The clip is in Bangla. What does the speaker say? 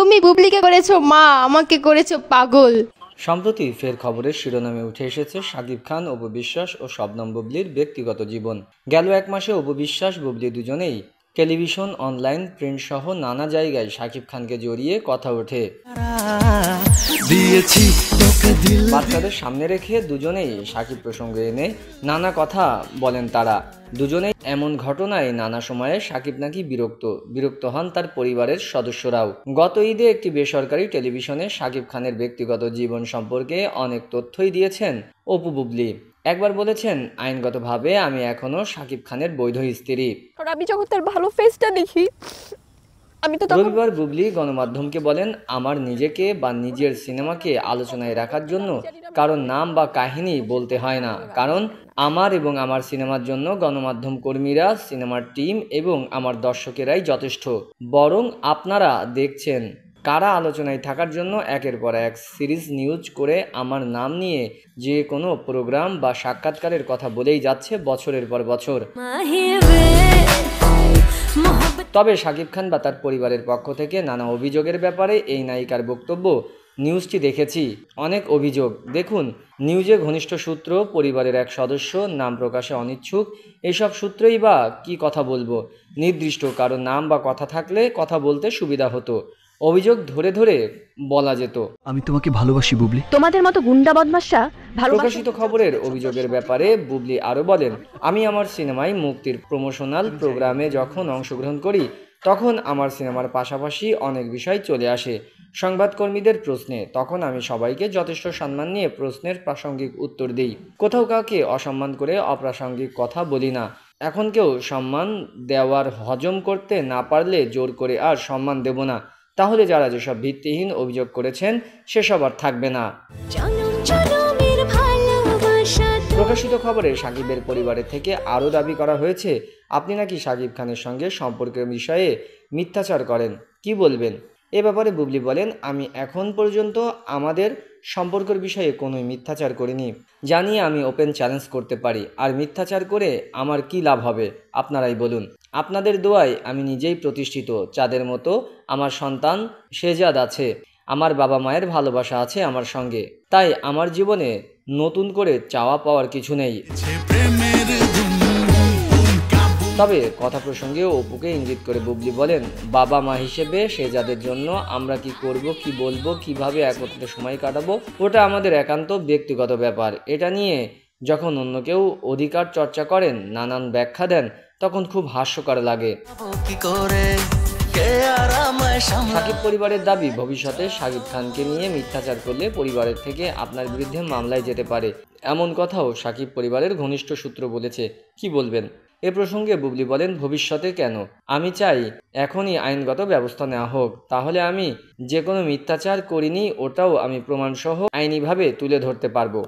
তুমি বুবলিকে করেছো মা, আমাকে করেছো পাগল। সম্প্রতি ফের খবরের শিরোনামে উঠে এসেছে শাকিব খান, অপু বিশ্বাস ও শবনম বুবলির ব্যক্তিগত জীবন। গেল এক মাসে অপু বিশ্বাস, বুবলি দুজনেই টেলিভিশন, অনলাইন, প্রিন্ট সহ নানা জায়গায় শাকিব খানকে জড়িয়ে কথা ওঠে। বাচ্চাদের সামনে রেখে দুজনেই শাকিব প্রসঙ্গে এনে নানা কথা বলেন তারা। দুজনেই এমন ঘটনায় নানা সময়ে শাকিব নাকি বিরক্ত হন তার পরিবারের সদস্যরাও। গত ঈদে একটি বেসরকারি টেলিভিশনে শাকিব খানের ব্যক্তিগত জীবন সম্পর্কে অনেক তথ্যই দিয়েছেন অপু বুবলি। একবার বলেছেন, আইনগতভাবে আমি এখনো শাকিব খানের বৈধ স্ত্রী। আমি যখন তার ভালো ফেসটা দেখি, রবিবার বুবলি গণমাধ্যমকে বলেন, আমার নিজেকে বা নিজের সিনেমাকে আলোচনায় রাখার জন্য কারণ নাম বা কাহিনী বলতে হয় না, কারণ আমার এবং আমার সিনেমার জন্য গণমাধ্যম কর্মীরা, সিনেমার টিম এবং আমার দর্শকেরাই যথেষ্ট। বরং আপনারা দেখছেন কারা আলোচনায় থাকার জন্য একের পর এক সিরিজ নিউজ করে আমার নাম নিয়ে যে কোনো প্রোগ্রাম বা সাক্ষাৎকারের কথা বলেই যাচ্ছে বছরের পর বছর। তবে শাকিব খান বা তার পরিবারের পক্ষ থেকে নানা অভিযোগের ব্যাপারে এই নায়িকার বক্তব্য। নিউজটি দেখেছি, অনেক অভিযোগ। দেখুন, নিউজে ঘনিষ্ঠ সূত্র, পরিবারের এক সদস্য, নাম প্রকাশে অনিচ্ছুক, এসব সূত্রেই বা কি কথা বলবো। নির্দিষ্ট কারো নাম বা কথা থাকলে কথা বলতে সুবিধা হতো, অভিযোগ ধরে ধরে বলা যেত। আমি তোমাকে ভালোবাসি বুবলি। তোমাদের মতো গুন্ডা বদমাশরা প্রকাশিত খবরের অভিযোগের ব্যাপারে বুবলি আরও বলেন, আমি আমার সিনেমায় মুক্তির প্রমোশনাল প্রোগ্রামে যখন অংশগ্রহণ করি তখন আমার সিনেমার পাশাপাশি অনেক বিষয় চলে আসে সংবাদকর্মীদের প্রশ্নে। তখন আমি সবাইকে যথেষ্ট সম্মান নিয়ে প্রশ্নের প্রাসঙ্গিক উত্তর দিই, কোথাও কাউকে অসম্মান করে অপ্রাসঙ্গিক কথা বলি না। এখন কেউ সম্মান দেওয়ার হজম করতে না পারলে জোর করে আর সম্মান দেব না। তাহলে যারা যেসব ভিত্তিহীন অভিযোগ করেছেন সেসব আর থাকবে না। প্রকাশিত খবরে সাকিবের পরিবারের থেকে আরও দাবি করা হয়েছে, আপনি নাকি সাকিব খানের সঙ্গে সম্পর্কের বিষয়ে মিথ্যাচার করেন, কি বলবেন? এ ব্যাপারে বুবলি বলেন, আমি এখন পর্যন্ত আমাদের সম্পর্কের বিষয়ে কোনো মিথ্যাচার করিনি। জানিয়ে আমি ওপেন চ্যালেঞ্জ করতে পারি, আর মিথ্যাচার করে আমার কি লাভ হবে আপনারাই বলুন। আপনাদের দোয়ায় আমি নিজেই প্রতিষ্ঠিত, চাঁদের মতো আমার সন্তান শেজাদ আছে, আমার বাবা মায়ের ভালোবাসা আছে আমার সঙ্গে, তাই আমার জীবনে নতুন করে চাওয়া পাওয়ার কিছু নেই। তবে কথা প্রসঙ্গে অপুকে ইঙ্গিত করে বুবলি বলেন, বাবা মা হিসেবে শেজাদের জন্য আমরা কি করব, কি বলবো, কিভাবে একত্রে সময় কাটাবো, ওটা আমাদের একান্ত ব্যক্তিগত ব্যাপার। এটা নিয়ে যখন অন্য কেউ অধিকার চর্চা করেন, নানান ব্যাখ্যা দেন, তখন খুব হাস্যকর লাগে। সাকিব পরিবারের দাবি, ভবিষ্যতে সাকিব খানকে নিয়ে মিথ্যাচার করলে পরিবারের থেকে আপনার বিরুদ্ধে মামলায় যেতে পারে, এমন কথাও সাকিব পরিবারের ঘনিষ্ঠ সূত্র বলেছে। কি বলবেন? এ প্রসঙ্গে বুবলি বলেন, ভবিষ্যতে কেন, আমি চাই এখনই আইনগত ব্যবস্থা নেওয়া হোক, তাহলে আমি যে কোনো মিথ্যাচার করিনি ওটাও আমি প্রমাণসহ আইনিভাবে তুলে ধরতে পারবো।